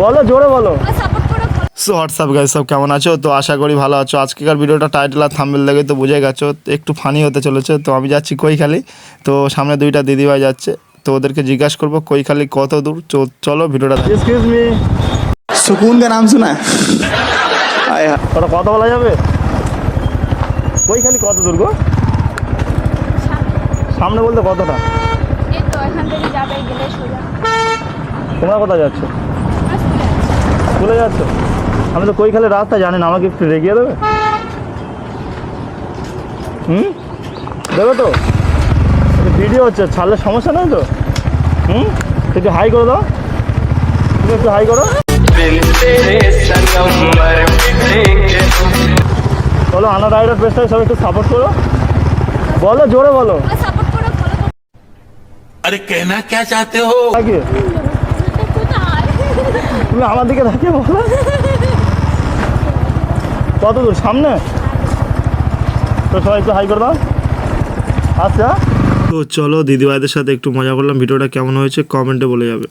বলো জোরে বলো। সো হোয়াটসঅ্যাপ গাইস, সব কেমন আছো? তো আশা করি ভালো আছো। আজকেকার ভিডিওটা টাইটেল আর থাম্বনেল দেখে তো বুঝে গেছো একটু ফানি হতে চলেছে। তো আমি যাচ্ছি কৈখালি, তো সামনে দুইটা দিদিভাই যাচ্ছে, তো ওদেরকে জিজ্ঞাসা করবো কৈখালি কত দূর। চলো ভিডিওটা। এক্সকিউজ মি, सुकून का नाम सुना है? आय हाय। ওটা কথা বলা যাবে? কৈখালি কত দূর গো? সামনে বলতে কতটা? এই তো এখান থেকে যাবে গেলে সোজা। তোমরা কোথায় যাচ্ছ? চলে যাচ্ছ? আমি তো কৈখালির রাস্তা জানি না, আমাকে একটু রেগিয়ে দেবে? দেবে তো? ভিডিও হচ্ছে, ছাড়লে সমস্যা নেই তো? একটু হাই করে দাও, তুমি একটু হাই করো। বলো আনা রাইডার পেজটাকে সব একটু সাপোর্ট করো। বলো জোরে বলো। সাপোর্ট করো, ফলো করো। अरे कहना क्या चाहते हो? আগে তুমি আমার দিকে তাকিয়ে বলো কত দূর সামনে। তো সবাই একটু হাই করে দাও। আচ্ছা, তো চলো দিদিভাইদের সাথে একটু মজা করলাম। ভিডিওটা কেমন হয়েছে কমেন্টে বলে যাবে।